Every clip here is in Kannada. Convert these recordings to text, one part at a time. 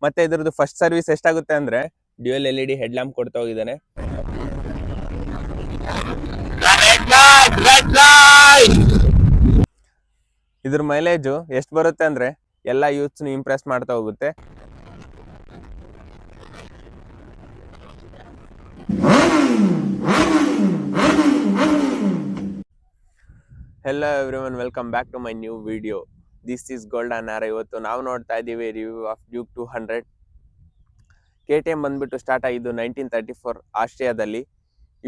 ಮತ್ತೆ ಇದ್ರದ್ದು ಫಸ್ಟ್ ಸರ್ವಿಸ್ ಎಷ್ಟಾಗುತ್ತೆ ಅಂದ್ರೆ ಡ್ಯೂಯಲ್ LED ಹೆಡ್ ಲ್ಯಾಂಪ್ ಕೊಡ್ತಾ ಹೋಗಿದ್ದಾನೆ. ಇದ್ರ ಮೈಲೇಜು ಎಷ್ಟು ಬರುತ್ತೆ ಅಂದ್ರೆ ಎಲ್ಲ ಯೂತ್ಸ್ನು ಇಂಪ್ರೆಸ್ ಮಾಡ್ತಾ ಹೋಗುತ್ತೆ. Hello everyone, welcome back to my new video. This is Golden R. ಇವತ್ತು ನಾವು ನೋಡ್ತಾ ಇದ್ದೀವಿ ರಿವ್ಯೂ ಆಫ್ ಡ್ಯೂಕ್ 200. KTM ಬಂದ್ಬಿಟ್ಟು ಸ್ಟಾರ್ಟ್ ಆಗಿದ್ದು 1934 ಆಸ್ಟ್ರಿಯಾದಲ್ಲಿ.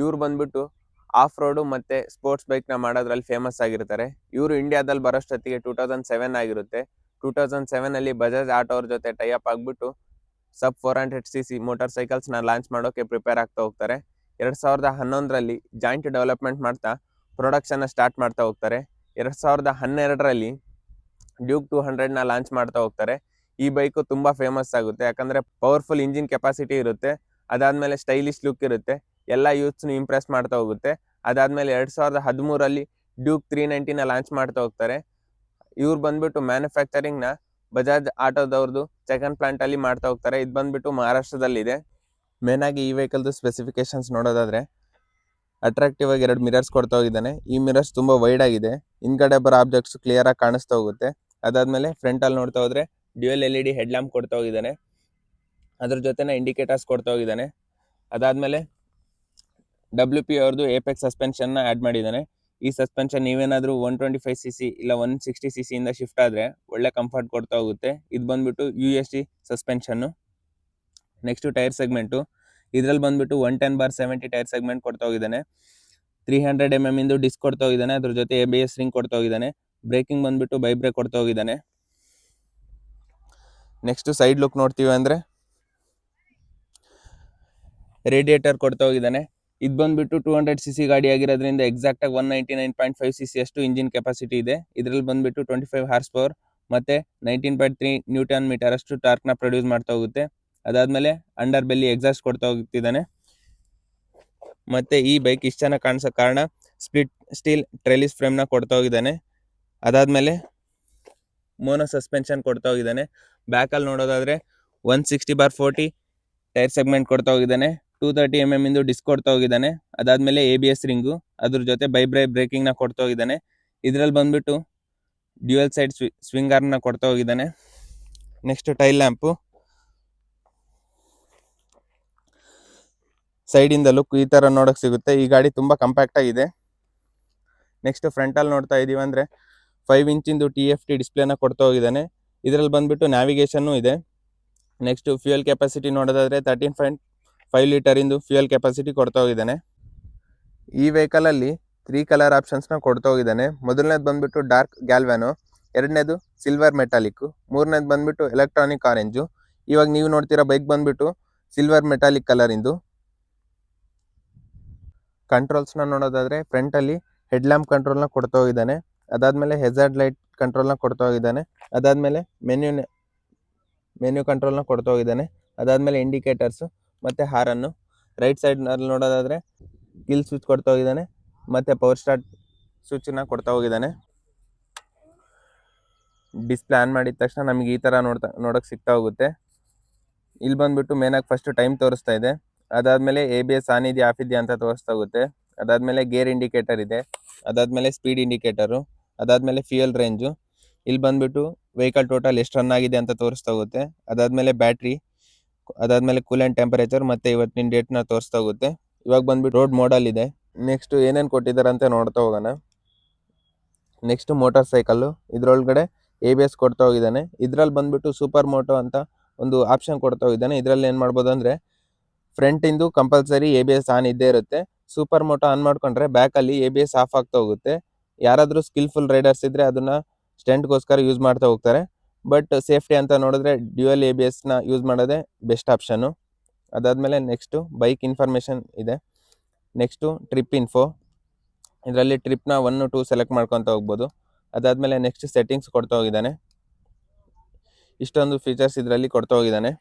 ಇವ್ರು ಬಂದ್ಬಿಟ್ಟು ಆಫ್ ರೋಡು ಮತ್ತು ಸ್ಪೋರ್ಟ್ಸ್ ಬೈಕ್ನ ಮಾಡೋದ್ರಲ್ಲಿ ಫೇಮಸ್ ಆಗಿರ್ತಾರೆ. ಇವರು ಇಂಡಿಯಾದಲ್ಲಿ ಬರೋಷ್ಟೊತ್ತಿಗೆ 2007 ಆಗಿರುತ್ತೆ. 2007 ಬಜಾಜ್ ಆಟೋ ಅವ್ರ ಜೊತೆ ಟೈಅಪ್ ಆಗಿಬಿಟ್ಟು ಸಬ್ 400cc ಮೋಟಾರ್ ಸೈಕಲ್ಸ್ನ ಲಾಂಚ್ ಮಾಡೋಕ್ಕೆ ಪ್ರಿಪೇರ್ ಆಗ್ತಾ ಹೋಗ್ತಾರೆ. 2011 ಜಾಯಿಂಟ್ ಡೆವಲಪ್ಮೆಂಟ್ ಮಾಡ್ತಾ ಪ್ರೊಡಕ್ಷನ್ನ ಸ್ಟಾರ್ಟ್ ಮಾಡ್ತಾ ಹೋಗ್ತಾರೆ. 2012 ಡ್ಯೂಕ್ 200ನ ಲಾಂಚ್ ಮಾಡ್ತಾ ಹೋಗ್ತಾರೆ. ಈ ಬೈಕು ತುಂಬ ಫೇಮಸ್ ಆಗುತ್ತೆ, ಯಾಕಂದರೆ ಪವರ್ಫುಲ್ ಇಂಜಿನ್ ಕೆಪಾಸಿಟಿ ಇರುತ್ತೆ. ಅದಾದಮೇಲೆ ಸ್ಟೈಲಿಶ್ ಲುಕ್ ಇರುತ್ತೆ, ಎಲ್ಲ ಯೂತ್ಸ್ನು ಇಂಪ್ರೆಸ್ ಮಾಡ್ತಾ ಹೋಗುತ್ತೆ. ಅದಾದಮೇಲೆ 2013 ಡ್ಯೂಕ್ 390ನ ಲಾಂಚ್ ಮಾಡ್ತಾ ಹೋಗ್ತಾರೆ. ಇವ್ರು ಬಂದ್ಬಿಟ್ಟು ಮ್ಯಾನುಫ್ಯಾಕ್ಚರಿಂಗ್ನ ಬಜಾಜ್ ಆಟೋದವ್ರದ್ದು ಸೆಕೆಂಡ್ ಪ್ಲಾಂಟಲ್ಲಿ ಮಾಡ್ತಾ ಹೋಗ್ತಾರೆ. ಇದು ಬಂದ್ಬಿಟ್ಟು ಮಹಾರಾಷ್ಟ್ರದಲ್ಲಿದೆ. ಮೇನಾಗಿ ಈ ವೆಹಿಕಲ್ದು ಸ್ಪೆಸಿಫಿಕೇಶನ್ಸ್ ನೋಡೋದಾದರೆ ಅಟ್ರಾಕ್ಟಿವ್ ಆಗಿ 2 ಮಿರರ್ಸ್ ಕೊಡ್ತಾ ಹೋಗಿದ್ದಾನೆ. ಈ ಮಿರರ್ಸ್ ತುಂಬ ವೈಡ್ ಆಗಿದೆ, ಹಿಂದ್ಗಡೆ ಬರೋ ಆಬ್ಜೆಕ್ಟ್ಸ್ ಕ್ಲಿಯರ್ ಆಗಿ ಕಾಣಿಸ್ತಾ ಹೋಗುತ್ತೆ. ಅದಾದಮೇಲೆ ಫ್ರಂಟಲ್ಲಿ ನೋಡ್ತಾ ಹೋದರೆ ಡ್ಯೂಯಲ್ LED ಹೆಡ್ ಲ್ಯಾಂಪ್ ಕೊಡ್ತಾ ಹೋಗಿದ್ದಾನೆ, ಅದ್ರ ಜೊತೆನೇ ಇಂಡಿಕೇಟರ್ಸ್ ಕೊಡ್ತಾ ಹೋಗಿದ್ದಾನೆ. ಅದಾದಮೇಲೆ WP ಅವ್ರದ್ದು ಏಪೆಕ್ಸ್ ಸಸ್ಪೆನ್ಷನ್ನ ಆ್ಯಡ್ ಮಾಡಿದ್ದಾನೆ. ಈ ಸಸ್ಪೆನ್ಷನ್ ನೀವೇನಾದರೂ 125cc ಇಲ್ಲ 160cc ಇಂದ ಶಿಫ್ಟ್ ಆದರೆ ಒಳ್ಳೆ ಕಂಫರ್ಟ್ ಕೊಡ್ತಾ ಹೋಗುತ್ತೆ. ಇದು ಬಂದ್ಬಿಟ್ಟು USD suspension. Next tyre segment, ಇದರಲ್ಲಿ ಬಂದ್ಬಿಟ್ಟು 110/70 ಟೈರ್ ಸೆಗ್ಮೆಂಟ್ ಕೊಡ್ತಾ ಹೋಗಿದ್ದಾನೆ. 300 mm ಇಂದು ಡಿಸ್ಕ್ ಕೊಡ್ತಾ ಹೋಗಿದ್ದಾನೆ, ಅದ್ರ ಜೊತೆ ABS ರಿಂಗ್ ಕೊಡ್ತಾ ಹೋಗಿದ್ದಾನೆ. ಬ್ರೇಕಿಂಗ್ ಬಂದ್ಬಿಟ್ಟು ಬೈ ಬ್ರೇಕ್ ಕೊಡ್ತಾ ಹೋಗಿದ್ದಾನೆ. ನೆಕ್ಸ್ಟ್ ಸೈಡ್ ಲುಕ್ ನೋಡ್ತೀವಿ ಅಂದರೆ ರೇಡಿಯೇಟರ್ ಕೊಡ್ತಾ ಹೋಗಿದ್ದಾನೆ. ಇದು ಬಂದ್ಬಿಟ್ಟು 200cc ಗಾಡಿ ಆಗಿರೋದ್ರಿಂದ ಎಕ್ಸಾಕ್ಟಾಗಿ 199.5cc ಅಷ್ಟು ಇಂಜಿನ್ ಕೆಪಾಸಿಟಿ ಇದೆ. ಇದರಲ್ಲಿ ಬಂದ್ಬಿಟ್ಟು 25 ಹಾರ್ಸ್ ಪವರ್ ಮತ್ತು 19.3 ನ್ಯೂಟನ್ ಮೀಟರ್ ಅಷ್ಟು ಟಾರ್ಕ್ನ ಪ್ರೊಡ್ಯೂಸ್ ಮಾಡ್ತಾ ಹೋಗುತ್ತೆ. ಅದಾದಮೇಲೆ ಅಂಡರ್ ಬೆಲ್ಲಿ ಎಕ್ಸಾಸ್ಟ್ ಕೊಡ್ತಾ ಹೋಗ್ತಿದ್ದಾನೆ. ಮತ್ತು ಈ ಬೈಕ್ ಇಷ್ಟು ಚೆನ್ನಾಗಿ ಕಾಣಿಸೋ ಕಾರಣ ಸ್ಪ್ಲಿಟ್ ಸ್ಟೀಲ್ ಟ್ರೆಲಿಸ್ ಫ್ರೇಮ್ನ ಕೊಡ್ತಾ ಹೋಗಿದ್ದಾನೆ. ಅದಾದಮೇಲೆ ಮೋನೋ ಸಸ್ಪೆನ್ಷನ್ ಕೊಡ್ತಾ ಹೋಗಿದ್ದಾನೆ. ಬ್ಯಾಕಲ್ಲಿ ನೋಡೋದಾದರೆ 160/40 ಟೈರ್ ಸೆಗ್ಮೆಂಟ್ ಕೊಡ್ತಾ ಹೋಗಿದ್ದಾನೆ. 230 mm ಇಂದು ಡಿಸ್ಕ್ ಕೊಡ್ತಾ ಹೋಗಿದ್ದಾನೆ. ಅದಾದಮೇಲೆ ABS ರಿಂಗು, ಅದ್ರ ಜೊತೆ ಬ್ರೇಕಿಂಗ್ನ ಕೊಡ್ತಾ ಹೋಗಿದ್ದಾನೆ. ಇದರಲ್ಲಿ ಬಂದ್ಬಿಟ್ಟು ಡ್ಯೂಯಲ್ ಸೈಡ್ ಸ್ವಿಂಗರ್ನ ಕೊಡ್ತಾ ಹೋಗಿದ್ದಾನೆ. ನೆಕ್ಸ್ಟ್ ಟೈಲ್ ಲ್ಯಾಂಪು, ಸೈಡಿಂದ ಲುಕ್ ಈ ಥರ ನೋಡೋಕೆ ಸಿಗುತ್ತೆ. ಈ ಗಾಡಿ ತುಂಬ ಕಾಂಪ್ಯಾಕ್ಟ್ ಆಗಿದೆ. ನೆಕ್ಸ್ಟ್ ಫ್ರಂಟಲ್ಲಿ ನೋಡ್ತಾ ಇದ್ದೀವಿ ಅಂದರೆ 5 ಇಂಚಿಂದು TFT ಡಿಸ್ಪ್ಲೇನ ಕೊಡ್ತಾ ಹೋಗಿದ್ದಾನೆ. ಇದರಲ್ಲಿ ಬಂದ್ಬಿಟ್ಟು ನ್ಯಾವಿಗೇಷನ್ನು ಇದೆ. ನೆಕ್ಸ್ಟು ಫ್ಯೂಯಲ್ ಕೆಪಾಸಿಟಿ ನೋಡೋದಾದರೆ 13.5 ಲೀಟರಿಂದು ಫ್ಯೂಯಲ್ ಕೆಪಾಸಿಟಿ ಕೊಡ್ತಾ ಹೋಗಿದ್ದಾನೆ. ಈ ವೆಹಿಕಲಲ್ಲಿ 3 ಕಲರ್ ಆಪ್ಷನ್ಸ್ನ ಕೊಡ್ತಾ ಹೋಗಿದ್ದಾನೆ. ಮೊದಲನೇದು ಬಂದ್ಬಿಟ್ಟು ಡಾರ್ಕ್ ಗ್ಯಾಲ್ವ್ಯಾನು, ಎರಡನೇದು ಸಿಲ್ವರ್ ಮೆಟಾಲಿಕ್ಕು, ಮೂರನೇದು ಬಂದ್ಬಿಟ್ಟು ಎಲೆಕ್ಟ್ರಾನಿಕ್ ಆರೆಂಜು. ಇವಾಗ ನೀವು ನೋಡ್ತಿರೋ ಬೈಕ್ ಬಂದ್ಬಿಟ್ಟು ಸಿಲ್ವರ್ ಮೆಟಾಲಿಕ್ ಕಲರಿಂದು. ಕಂಟ್ರೋಲ್ಸ್ನ ನೋಡೋದಾದರೆ ಫ್ರಂಟಲ್ಲಿ ಹೆಡ್ ಲ್ಯಾಂಪ್ ಕಂಟ್ರೋಲ್ನ ಕೊಡ್ತಾ ಹೋಗಿದ್ದಾನೆ. ಅದಾದಮೇಲೆ ಹೆಜಾರ್ಡ್ ಲೈಟ್ ಕಂಟ್ರೋಲ್ನ ಕೊಡ್ತಾ ಹೋಗಿದ್ದಾನೆ. ಅದಾದಮೇಲೆ ಮೆನ್ಯೂ ಕಂಟ್ರೋಲ್ನ ಕೊಡ್ತಾ ಹೋಗಿದ್ದಾನೆ. ಅದಾದಮೇಲೆ ಇಂಡಿಕೇಟರ್ಸು ಮತ್ತು ಹಾರನ್ನು. ರೈಟ್ ಸೈಡ್ನಲ್ಲಿ ನೋಡೋದಾದರೆ ಕಿಲ್ ಸ್ವಿಚ್ ಕೊಡ್ತಾ ಹೋಗಿದ್ದಾನೆ ಮತ್ತು ಪವರ್ ಸ್ಟಾರ್ಟ್ ಸ್ವಿಚ್ನ ಕೊಡ್ತಾ ಹೋಗಿದ್ದಾನೆ. ಡಿಸ್ಪ್ಲೇ ಆನ್ ಮಾಡಿದ ತಕ್ಷಣ ನಮಗೆ ಈ ಥರ ನೋಡೋಕೆ ಸಿಗ್ತಾ ಹೋಗುತ್ತೆ. ಇಲ್ಲಿ ಬಂದುಬಿಟ್ಟು ಮೇನಾಗಿ ಫಸ್ಟು ಟೈಮ್ ತೋರಿಸ್ತಾ ಇದೆ. ಅದಾದಮೇಲೆ ABS ಆನ್ ಇದೆಯಾ ಆಫ್ ಇದೆಯಾ ಅಂತ ತೋರಿಸ್ತಾ ಹೋಗುತ್ತೆ. ಅದಾದಮೇಲೆ ಗೇರ್ ಇಂಡಿಕೇಟರ್ ಇದೆ. ಅದಾದಮೇಲೆ ಸ್ಪೀಡ್ ಇಂಡಿಕೇಟರು. ಅದಾದಮೇಲೆ ಫ್ಯೂಯಲ್ ರೇಂಜು. ಇಲ್ಲಿ ಬಂದುಬಿಟ್ಟು ವೆಹಿಕಲ್ ಟೋಟಲ್ ಎಷ್ಟು ರನ್ ಆಗಿದೆ ಅಂತ ತೋರಿಸ್ತಾ ಹೋಗುತ್ತೆ. ಅದಾದಮೇಲೆ ಬ್ಯಾಟ್ರಿ, ಅದಾದಮೇಲೆ ಕೂಲೆಂಟ್ ಟೆಂಪರೇಚರ್ ಮತ್ತು ಇವತ್ತಿನ ಡೇಟ್ನ ತೋರಿಸ್ತಾ ಹೋಗುತ್ತೆ. ಇವಾಗ ಬಂದ್ಬಿಟ್ಟು ರೋಡ್ ಮೋಡಲ್ಲಿದೆ. ನೆಕ್ಸ್ಟು ಏನೇನು ಕೊಟ್ಟಿದ್ದಾರೆ ಅಂತ ನೋಡ್ತಾ ಹೋಗೋಣ. ನೆಕ್ಸ್ಟು ಮೋಟಾರ್ ಸೈಕಲ್ಲು, ಇದರೊಳಗಡೆ ABS ಕೊಡ್ತಾ ಹೋಗಿದ್ದಾನೆ. ಇದರಲ್ಲಿ ಬಂದ್ಬಿಟ್ಟು ಸೂಪರ್ ಮೋಟೋ ಅಂತ ಒಂದು ಆಪ್ಷನ್ ಕೊಡ್ತಾ ಹೋಗಿದ್ದಾನೆ. ಇದರಲ್ಲಿ ಏನು ಮಾಡ್ಬೋದು ಅಂದರೆ ಫ್ರಂಟಿಂದು ಕಂಪಲ್ಸರಿ ABS ಆನ್ ಇದ್ದೇ ಇರುತ್ತೆ. ಸೂಪರ್ ಮೋಟೋ ಆನ್ ಮಾಡ್ಕೊಂಡ್ರೆ ಬ್ಯಾಕಲ್ಲಿ ABS ಆಫ್ ಆಗ್ತಾ ಹೋಗುತ್ತೆ. ಯಾರಾದರೂ ಸ್ಕಿಲ್ಫುಲ್ ರೈಡರ್ಸ್ ಇದ್ದರೆ ಅದನ್ನು ಸ್ಟೆಂಟ್ಗೋಸ್ಕರ ಯೂಸ್ ಮಾಡ್ತಾ ಹೋಗ್ತಾರೆ. ಬಟ್ ಸೇಫ್ಟಿ ಅಂತ ನೋಡಿದ್ರೆ ಡ್ಯೂಯಲ್ ABSನ ಯೂಸ್ ಮಾಡೋದೇ ಬೆಸ್ಟ್ ಆಪ್ಷನ್ನು. ಅದಾದಮೇಲೆ ನೆಕ್ಸ್ಟು ಬೈಕ್ ಇನ್ಫಾರ್ಮೇಷನ್ ಇದೆ. ನೆಕ್ಸ್ಟು ಟ್ರಿಪ್ ಇನ್ಫೋ, ಇದರಲ್ಲಿ ಟ್ರಿಪ್ನ 1, 2 ಸೆಲೆಕ್ಟ್ ಮಾಡ್ಕೊತ ಹೋಗ್ಬೋದು. ಅದಾದಮೇಲೆ ನೆಕ್ಸ್ಟ್ ಸೆಟ್ಟಿಂಗ್ಸ್ ಕೊಡ್ತಾ ಹೋಗಿದ್ದಾನೆ. ಇಷ್ಟೊಂದು ಫೀಚರ್ಸ್ ಇದರಲ್ಲಿ ಕೊಡ್ತಾ ಹೋಗಿದ್ದಾನೆ.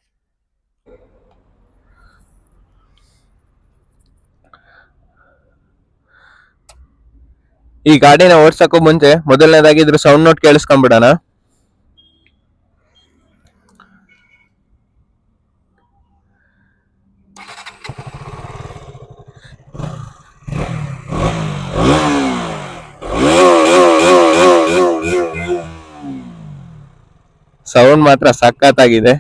ಈ ಗಾಡಿನ ಓಡ್ಸಕ್ಕೂ ಮುಂಚೆ ಮೊದಲನೇದಾಗಿ ಇದ್ರ ಸೌಂಡ್ ನೋಟ್ ಕೇಳಿಸ್ಕೊಂಡ್ಬಿಡೋಣ. ಮಾತ್ರ ಸಖತ್ತಾಗಿದೆ.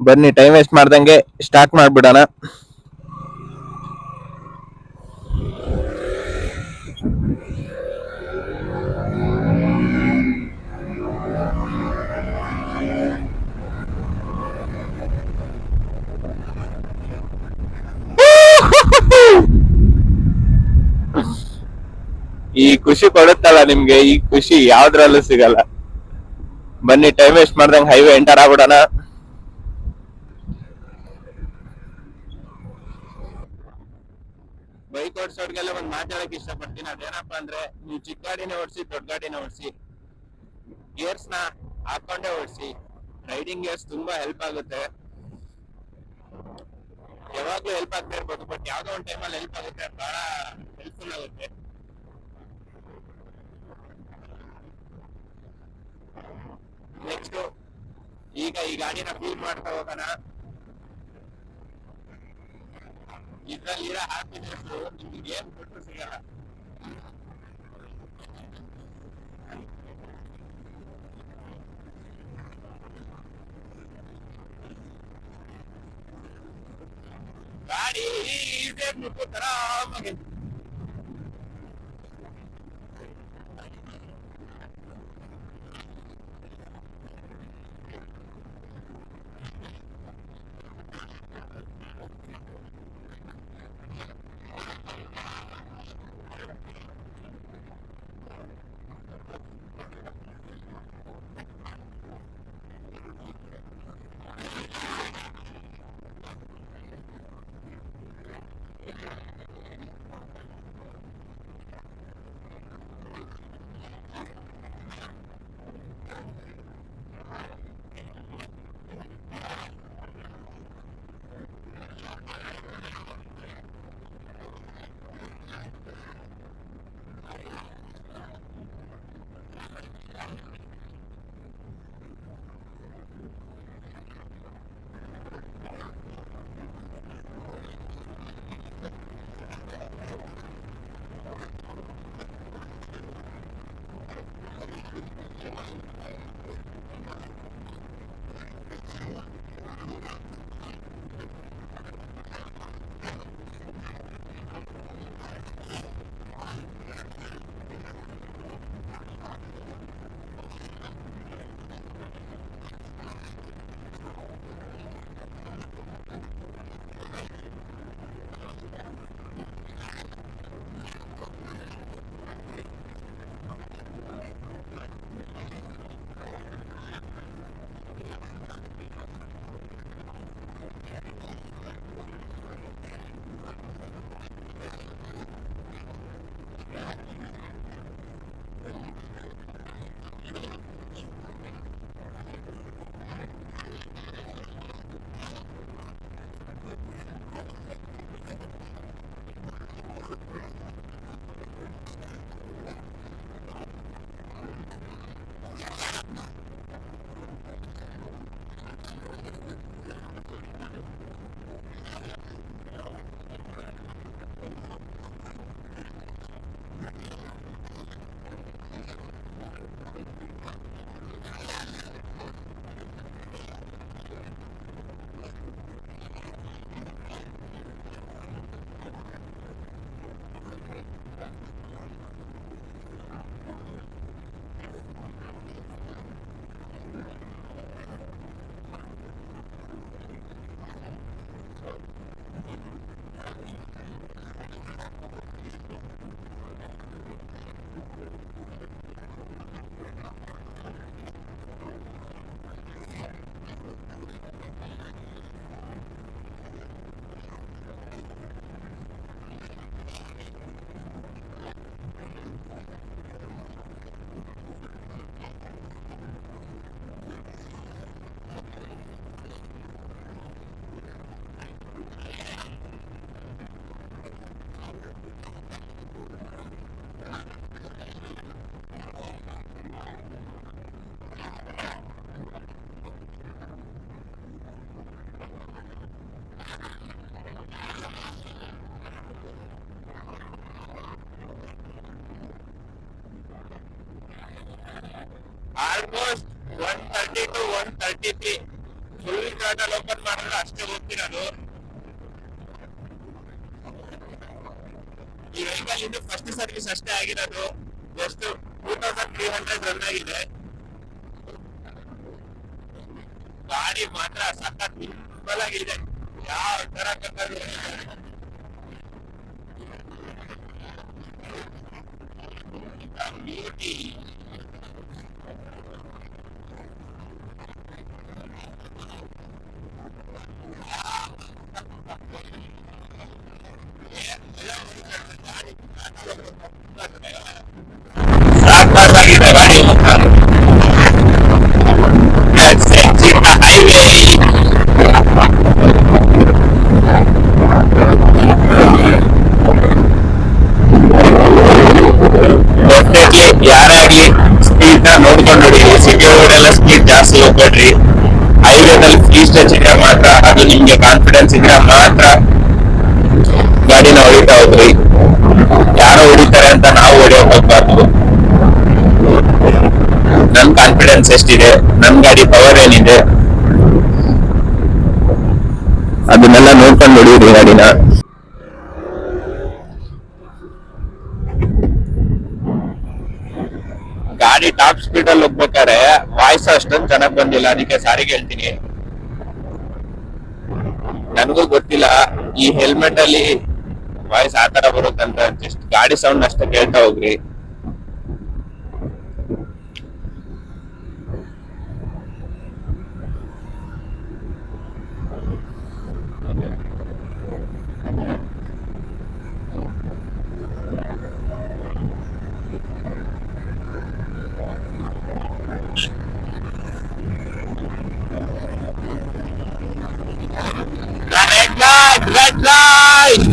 ಬನ್ನಿ ಟೈಮ್ ವೇಸ್ಟ್ ಮಾಡ್ದಂಗೆ ಸ್ಟಾರ್ಟ್ ಮಾಡ್ಬಿಡೋಣ. ಈ ಖುಷಿ ಕೊಡುತ್ತಲ್ಲ ನಿಮ್ಗೆ, ಈ ಖುಷಿ ಯಾವ್ದ್ರಲ್ಲೂ ಸಿಗಲ್ಲ. ಬನ್ನಿ ಟೈಮ್ ವೇಸ್ಟ್ ಮಾಡ್ದಂಗೆ ಹೈವೇ ಎಂಟರ್ ಆಗ್ಬಿಡೋಣ. ಬೈಕ್ ಓಡಿಸೋರ್ಗೆಲ್ಲ ಒಂದ್ ಮಾತಾಡಕ್ ಇಷ್ಟಪಡ್ತೀನಿ. ಅದೇನಪ್ಪಾ ಅಂದ್ರೆ, ನೀವು ಚಿಕ್ಕ ಗಾಡಿನೇ ಓಡಿಸಿ, ದೊಡ್ಡ ಗಾಡಿನೇ ಓಡಿಸಿ, ಗೇರ್ಸ್ ನ ಹಾಕೊಂಡೇ ಓಡಿಸಿ. ರೈಡಿಂಗ್ ಗೇರ್ಸ್ ತುಂಬಾ ಹೆಲ್ಪ್ ಆಗುತ್ತೆ. ಯಾವಾಗ್ಲೂ ಹೆಲ್ಪ್ ಆಗ್ತಾ ಇರ್ಬೋದು, ಬಟ್ ಯಾವ್ದೋ ಒಂದು ಟೈಮಲ್ಲಿ ಹೆಲ್ಪ್ ಆಗುತ್ತೆ, ಬಹಳ ಹೆಲ್ಪ್ಫುಲ್ ಆಗುತ್ತೆ. ನೆಕ್ಸ್ಟ್ ಈಗ ಈ ಗಾಡಿನ ಫೀಲ್ ಮಾಡ್ತಾ ಹೋಗೋಣ. ಇದ್ರಲ್ಲಿರೋ ಹ್ಯಾಪಿನೆಸ್ ನಿಮ್ಗೆ ಏನ್ ಕೊಟ್ಟು ಸಿಗಲ್ಲ. ಗಾಡಿ ತರ 132 133 ಫುಲ್ ಥ್ರಾಟಲ್ ಓಪನ್ ಮಾಡಿದ್ರೆ ಅಷ್ಟೇ ಹೋಗ್ತಿರೋದು. ಈ ವೆಹಿಕಲ್ ಇದು ಫಸ್ಟ್ ಸರ್ವಿಸ್ ಅಷ್ಟೇ ಆಗಿರೋದು. ಎಷ್ಟು 2300 ರನ್ ಆಗಿದೆ. ಗಾಡಿ ಮಾತ್ರ ಸಖತ್ ಸಿಂಪಲ್ ಆಗಿದೆ, ಯಾವ ತರ ಬೇಕಾದ್ರೂ ಬ್ಯೂಟಿ. ಸಾಕಾಗಿದೆ ಗಾಡಿ ಮಾತ್ರ. ಹೈವೇ ಯಾರೇ ಆಗ್ಲಿ ಸ್ಪೀಡ್ ನ ನೋಡ್ಕೊಂಡು ಹೊಡೀರಿ. ಸಿಟಿ ರೋಡೆಲ್ಲ ಸ್ಪೀಡ್ ಜಾಸ್ತಿ ಹೋಗ್ಬೇಡ್ರಿ. ಹೈವೇದಲ್ಲಿ ಫ್ರೀ ಸ್ಟ್ರೆಚ್ ಇದ್ರೆ ಮಾತ್ರ, ಅದು ನಿಮ್ಗೆ ಕಾನ್ಫಿಡೆನ್ಸ್ ಇದ್ರೆ ಮಾತ್ರ ಗಾಡಿನ ಹೊಡಿತಾ ಹೋಗ್ರಿ. ಯಾರೋ ಹೊಡಿತಾರೆ ಅಂತ ನಾವು ಹೊಡಿಯೋಕ್ ಹೋಗ್ಬಾರ್ದು. ನನ್ ಕಾನ್ಫಿಡೆನ್ಸ್ ಎಷ್ಟಿದೆ, ನನ್ ಗಾಡಿ ಪವರ್ ಏನಿದೆ ಅದನ್ನೆಲ್ಲ ನೋಡ್ಕೊಂಡು ಹೊಡೀರಿ ಗಾಡಿನ. ಗಾಡಿ ಟಾಪ್ ಸ್ಪೀಡ್ ಅಲ್ಲಿ ಹೋಗ್ಬೇಕಾದ್ರೆ ವಾಯ್ಸ್ ಅಷ್ಟೊಂದು ಚೆನ್ನಾಗ್ ಬಂದಿಲ್ಲ, ಅದಕ್ಕೆ ಸಾರಿಗೆ ಹೇಳ್ತೀನಿ. ನನಗೂ ಗೊತ್ತಿಲ್ಲ ಈ ಹೆಲ್ಮೆಟ್ ಅಲ್ಲಿ ವಾಯ್ಸ್ ಆತರ ಬರುತ್ತಂತ. ಜಸ್ಟ್ ಗಾಡಿ ಸೌಂಡ್ ಅಷ್ಟೇ ಕೇಳ್ತಾ ಹೋಗ್ರಿ. Red light!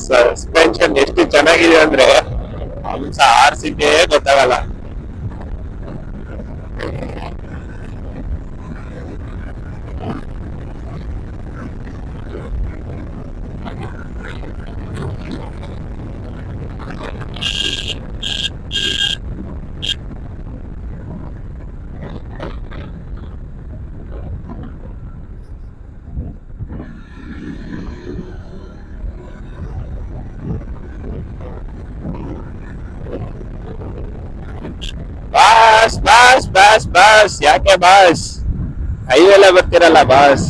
ಸಸ್ಪೆನ್ಷನ್ ಎಷ್ಟು ಚೆನ್ನಾಗಿದೆ ಅಂದ್ರೆ ಹಂಸ ಆರ್ಸಿದ್ದೇ ಗೊತ್ತಾಗಲ್ಲ. ಬಾಸ್ ಬಾಸ್ ಬಾಸ್ ಬಾಸ್, ಯಾಕೆ ಬಾಸ್ ಹೈವೆಲ್ಲ ಬರ್ತಿರಲ್ಲ ಬಾಸ್?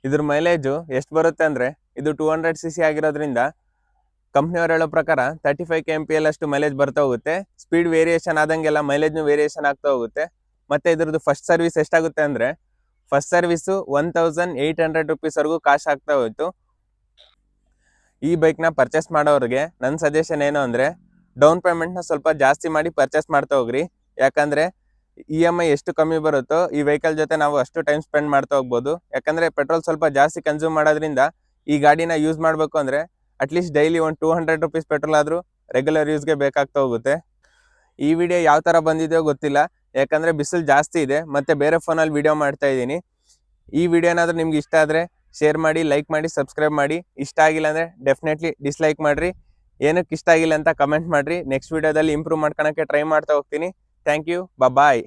ಇದ್ರ ಮೈಲೇಜು ಎಷ್ಟು ಬರುತ್ತೆ ಅಂದ್ರೆ ಇದು 200cc ಆಗಿರೋದ್ರಿಂದ ಕಂಪ್ನಿಯವರು ಹೇಳೋ ಪ್ರಕಾರ 35 kmpl ಅಷ್ಟು ಮೈಲೇಜ್ ಬರ್ತಾ ಹೋಗುತ್ತೆ. ಸ್ಪೀಡ್ ವೇರಿಯೇಷನ್ ಆದಂಗೆಲ್ಲ ಮೈಲೇಜ್ನು ವೇರಿಯೇಷನ್ ಆಗ್ತಾ ಹೋಗುತ್ತೆ. ಮತ್ತೆ ಇದ್ರದ್ದು ಫಸ್ಟ್ ಸರ್ವಿಸ್ ಎಷ್ಟಾಗುತ್ತೆ ಅಂದ್ರೆ ಫಸ್ಟ್ ಸರ್ವಿಸು 1800 rupees ವರೆಗೂ ಕಾಸ್ಟ್ ಆಗ್ತಾ ಹೋಯ್ತು. ಈ ಬೈಕ್ನ ಪರ್ಚೇಸ್ ಮಾಡೋರಿಗೆ ನನ್ನ ಸಜೆಷನ್ ಏನು ಅಂದ್ರೆ ಡೌನ್ ಪೇಮೆಂಟ್ನ ಸ್ವಲ್ಪ ಜಾಸ್ತಿ ಮಾಡಿ ಪರ್ಚೇಸ್ ಮಾಡ್ತಾ ಹೋಗ್ರಿ. ಯಾಕಂದ್ರೆ EMI ಎಷ್ಟು ಕಮ್ಮಿ ಬರುತ್ತೋ ಈ ವೆಹಿಕಲ್ ಜೊತೆ ನಾವು ಅಷ್ಟು ಟೈಮ್ ಸ್ಪೆಂಡ್ ಮಾಡ್ತಾ ಹೋಗ್ಬೋದು. ಯಾಕಂದ್ರೆ ಪೆಟ್ರೋಲ್ ಸ್ವಲ್ಪ ಜಾಸ್ತಿ ಕನ್ಸ್ಯೂಮ್ ಮಾಡೋದ್ರಿಂದ ಈ ಗಾಡಿನ ಯೂಸ್ ಮಾಡಬೇಕು ಅಂದ್ರೆ ಅಟ್ಲೀಸ್ಟ್ ಡೈಲಿ ಒಂದು 200 rupees ಪೆಟ್ರೋಲ್ ಆದರೂ ರೆಗ್ಯುಲರ್ ಯೂಸ್ಗೆ ಬೇಕಾಗ್ತಾ ಹೋಗುತ್ತೆ. ಈ ವಿಡಿಯೋ ಯಾವ ಥರ ಬಂದಿದೆಯೋ ಗೊತ್ತಿಲ್ಲ, ಯಾಕಂದರೆ ಬಿಸಿಲು ಜಾಸ್ತಿ ಇದೆ ಮತ್ತು ಬೇರೆ ಫೋನಲ್ಲಿ ವಿಡಿಯೋ ಮಾಡ್ತಾ ಇದ್ದೀನಿ. ಈ ವಿಡಿಯೋ ಏನಾದರೂ ನಿಮ್ಗೆ ಇಷ್ಟ ಆದರೆ ಶೇರ್ ಮಾಡಿ, ಲೈಕ್ ಮಾಡಿ, ಸಬ್ಸ್ಕ್ರೈಬ್ ಮಾಡಿ. ಇಷ್ಟ ಆಗಿಲ್ಲ ಅಂದರೆ ಡೆಫಿನೆಟ್ಲಿ ಡಿಸ್ಲೈಕ್ ಮಾಡಿರಿ. ಏನಕ್ಕೆ ಇಷ್ಟ ಆಗಿಲ್ಲ ಅಂತ ಕಮೆಂಟ್ ಮಾಡಿರಿ. ನೆಕ್ಸ್ಟ್ ವಿಡಿಯೋದಲ್ಲಿ ಇಂಪ್ರೂವ್ ಮಾಡ್ಕೊಳಕ್ಕೆ ಟ್ರೈ ಮಾಡ್ತಾ ಹೋಗ್ತೀನಿ. Thank you, bye.